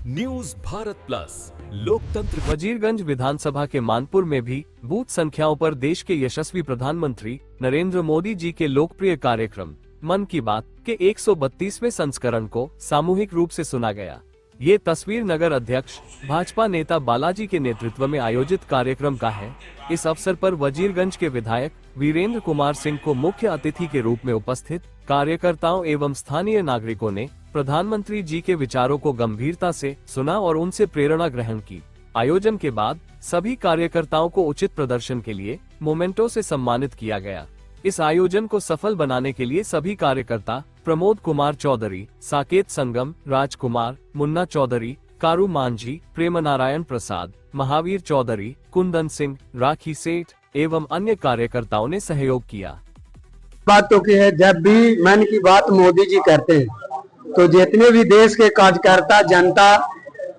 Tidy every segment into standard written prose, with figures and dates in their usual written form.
News Bharat plus लोकतंत्र। वजीरगंज विधानसभा के मानपुर में भी बूथ संख्याओं पर देश के यशस्वी प्रधानमंत्री नरेंद्र मोदी जी के लोकप्रिय कार्यक्रम मन की बात के 132वें संस्करण को सामूहिक रूप से सुना गया। ये तस्वीर नगर अध्यक्ष भाजपा नेता बालाजी के नेतृत्व में आयोजित कार्यक्रम का है। इस अवसर पर वजीरगंज के विधायक वीरेंद्र कुमार सिंह को मुख्य अतिथि के रूप में उपस्थित कार्यकर्ताओं एवं स्थानीय नागरिकों ने प्रधानमंत्री जी के विचारों को गंभीरता से सुना और उनसे प्रेरणा ग्रहण की। आयोजन के बाद सभी कार्यकर्ताओं को उचित प्रदर्शन के लिए मोमेंटो से सम्मानित किया गया। इस आयोजन को सफल बनाने के लिए सभी कार्यकर्ता प्रमोद कुमार चौधरी, साकेत संगम, राजकुमार, मुन्ना चौधरी, कारू मांझी, प्रेम नारायण प्रसाद, महावीर चौधरी, कुंदन सिंह, राखी सेठ एवं अन्य कार्यकर्ताओं ने सहयोग किया। बात तो की है, जब भी मन की बात मोदी जी करते हैं तो जितने भी देश के कार्यकर्ता जनता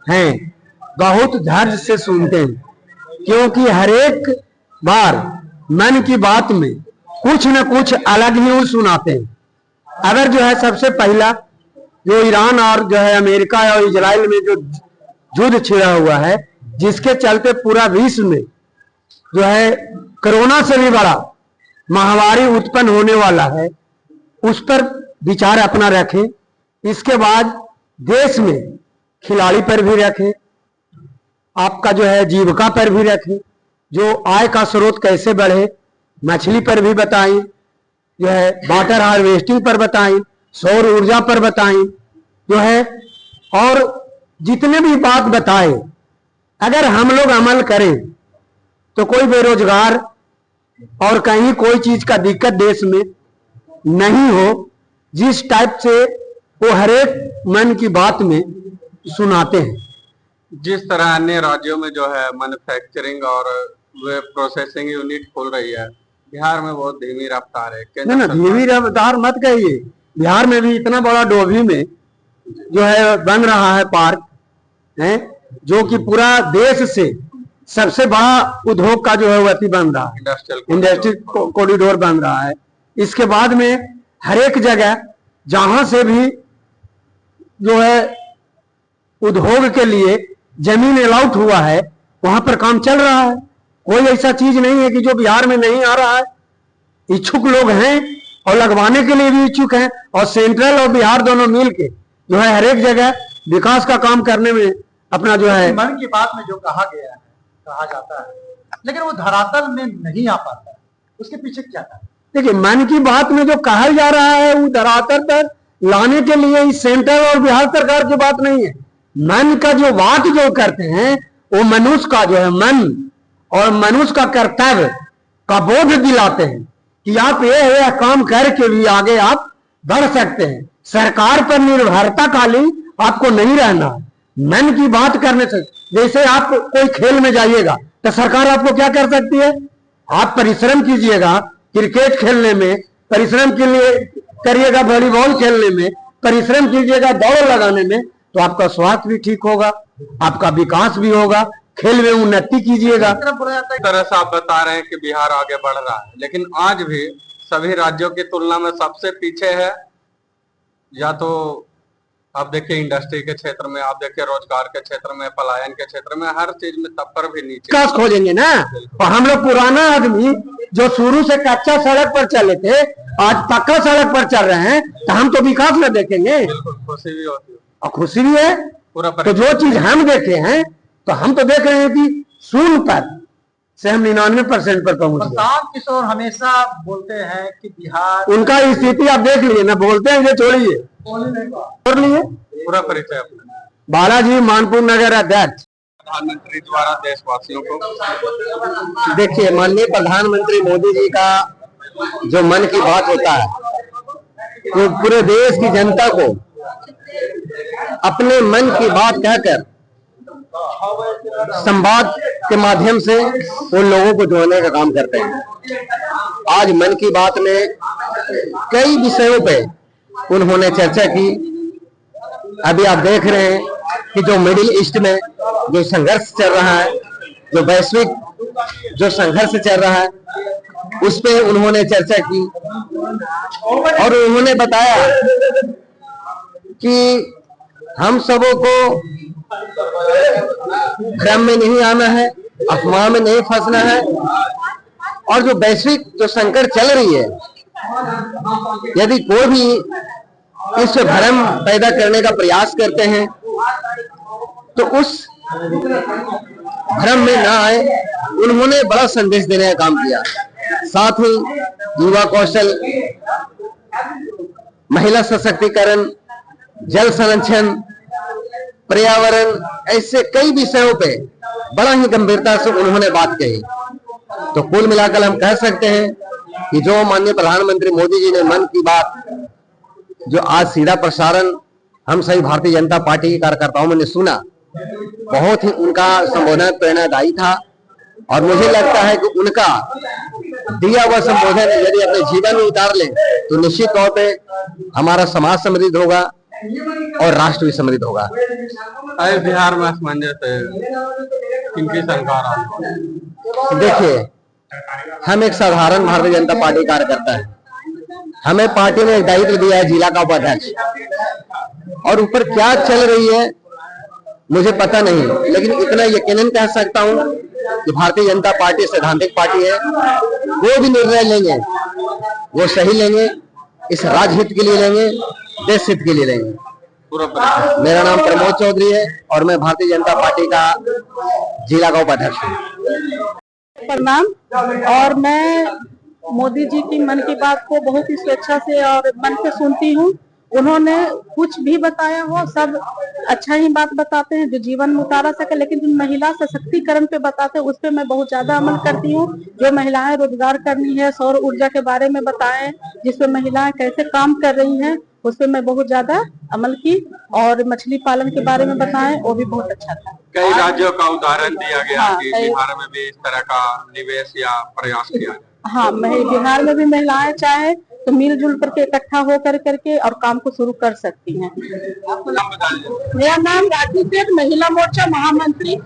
हैं बहुत धैर्य से सुनते हैं, क्योंकि हर एक बार मन की बात में कुछ न कुछ अलग ही वो सुनाते हैं। अगर जो है सबसे पहला जो ईरान और जो है अमेरिका और इजराइल में जो युद्ध छिड़ा हुआ है, जिसके चलते पूरा विश्व में जो है कोरोना से भी बड़ा महामारी उत्पन्न होने वाला है, उस पर विचार अपना रखें। इसके बाद देश में खिलाड़ी पर भी रखें, आपका जो है जीविका पर भी रखें, जो आय का स्रोत कैसे बढ़े, मछली पर भी बताएं, जो है वाटर हार्वेस्टिंग पर बताएं, सौर ऊर्जा पर बताएं, जो है और जितने भी बात बताएं, अगर हम लोग अमल करें तो कोई बेरोजगार और कहीं कोई चीज का दिक्कत देश में नहीं हो। जिस टाइप से वो हर एक मन की बात में सुनाते हैं। जिस तरह अन्य राज्यों में जो है मैन्युफैक्चरिंग और वे प्रोसेसिंग यूनिट खोल रही है, बिहार में बहुत धीमी रफ्तार है। ना धीमी रफ्तार मत कहिए, बिहार में भी इतना बड़ा डोभी में जो है बन रहा है पार्क है, जो कि पूरा देश से सबसे बड़ा उद्योग का जो है वही बन रहा है, इंडस्ट्रियल कॉरिडोर बन रहा है। इसके बाद में हर एक जगह जहां से भी जो है उद्योग के लिए जमीन अलॉट हुआ है वहां पर काम चल रहा है। कोई ऐसा चीज नहीं है कि जो बिहार में नहीं आ रहा है। इच्छुक लोग हैं और लगवाने के लिए भी इच्छुक हैं, और सेंट्रल और बिहार दोनों मिल के जो है हर एक जगह विकास का काम करने में अपना जो है। मन की बात में जो कहा गया है, कहा जाता है, लेकिन वो धरातल में नहीं आ पाता है, उसके पीछे क्या है? देखिए, मन की बात में जो कहा जा रहा है वो धरातल पर लाने के लिए इस सेंट्रल और बिहार सरकार की बात नहीं है। मन का जो बात जो करते हैं वो मनुष्य का जो है मन और मनुष्य का कर्तव्य का बोध दिलाते हैं कि आप ये काम करके भी आगे आप बढ़ सकते हैं। सरकार पर निर्भरता खाली आपको नहीं रहना है। मन की बात करने से, जैसे आप कोई खेल में जाइएगा तो सरकार आपको क्या कर सकती है, आप परिश्रम कीजिएगा, क्रिकेट खेलने में परिश्रम के लिए करिएगा, वॉलीबॉल खेलने में परिश्रम कीजिएगा, दौड़ लगाने में, तो आपका स्वास्थ्य भी ठीक होगा, आपका विकास भी होगा, खेल में उन्नति कीजिएगा। तरह से आप बता रहे हैं कि बिहार आगे बढ़ रहा है, लेकिन आज भी सभी राज्यों की तुलना में सबसे पीछे है। या तो आप देखिए इंडस्ट्री के क्षेत्र में, आप देखिए रोजगार के क्षेत्र में, पलायन के क्षेत्र में, हर चीज में तब भी नीचे विकास खोजेंगे ना। और हम लोग पुराना आदमी जो शुरू से कच्चा सड़क पर चले थे, आज पक्का सड़क पर चल रहे हैं, तो हम तो विकास में देखेंगे। बिल्कुल खुशी भी होती है और खुशी भी है। तो जो चीज हम देखे हैं तो हम तो देख रहे हैं कि 0 पर से हम 99% पर पहुंच गए। प्रशांत किशोर हमेशा बोलते हैं कि बिहार, उनका स्थिति आप देख लिए ना, बोलते हैं ये छोड़िए, छोड़ लिए। पूरा परिचय अपना। बालाजी, मानपुर नगर अध्यक्ष। प्रधानमंत्री द्वारा देशवासियों को, देखिए, माननीय प्रधानमंत्री मोदी जी का जो मन की बात होता है वो पूरे देश की जनता को अपने मन की बात कहकर संवाद के माध्यम से उन लोगों को जोड़ने का काम करते हैं। आज मन की बात में कई विषयों पे उन्होंने चर्चा की। अभी आप देख रहे हैं कि जो मिडिल ईस्ट में जो संघर्ष चल रहा है, जो वैश्विक जो संघर्ष चल रहा है, उस पे उन्होंने चर्चा की और उन्होंने बताया कि हम सबों को भ्रम में नहीं आना है, अफवाह में नहीं फंसना है। और जो वैश्विक जो संकट चल रही है, यदि कोई भी इस भ्रम पैदा करने का प्रयास करते हैं तो उस भ्रम में ना आए। उन्होंने बड़ा संदेश देने का काम किया। साथ ही युवा कौशल, महिला सशक्तिकरण, जल संरक्षण, पर्यावरण, ऐसे कई विषयों पे बड़ा ही गंभीरता से उन्होंने बात कही। तो कुल मिलाकर हम कह सकते हैं कि जो माननीय प्रधानमंत्री मोदी जी ने मन की बात जो आज सीधा प्रसारण हम सभी भारतीय जनता पार्टी के कार्यकर्ताओं ने सुना, बहुत ही उनका संबोधन प्रेरणादायी था। और मुझे लगता है कि उनका दिया हुआ संबोधन यदि अपने जीवन में उतार लें तो निश्चित तौर पे हमारा समाज समृद्ध होगा और राष्ट्र भी समृद्ध होगा। बिहार में असमंजस है, किनकी सरकार है? देखिए, हम एक साधारण भारतीय जनता पार्टी कार्यकर्ता है। हमें पार्टी ने एक दायित्व दिया है जिला का उपाध्यक्ष, और ऊपर क्या चल रही है मुझे पता नहीं, लेकिन इतना यकीनन कह सकता हूं कि भारतीय जनता पार्टी सैद्धांतिक पार्टी है। वो भी निर्णय लेंगे वो सही लेंगे, इस राजहित के लिए लेंगे, देश हित के लिए लेंगे। मेरा नाम प्रमोद चौधरी है और मैं भारतीय जनता पार्टी का जिला का उपाध्यक्ष हूँ। प्रणाम। और मैं मोदी जी की मन की बात को बहुत ही स्वेच्छा से और मन से सुनती हूँ। उन्होंने कुछ भी बताया हो सब अच्छा ही बात बताते हैं जो जीवन में उतारा सके, लेकिन जो महिला सशक्तिकरण पे बताते हैं उस पे मैं बहुत ज्यादा अमल करती हूँ। जो महिलाएं रोजगार करनी है, सौर ऊर्जा के बारे में बताएं, जिसपे महिलाएं कैसे काम कर रही हैं उस पे मैं बहुत ज्यादा अमल की। और मछली पालन के बारे में बताएं, वो भी बहुत अच्छा था। कई राज्यों का उदाहरण दिया गया कि बिहार में भी इस तरह का निवेश या प्रयास किया जाए। हाँ, बिहार में भी महिलाएं चाहे तो मिलजुल करके इकट्ठा हो करके और काम को शुरू कर सकती हैं। नाम बताइए। मेरा नाम राठी सेठ, महिला मोर्चा महामंत्री।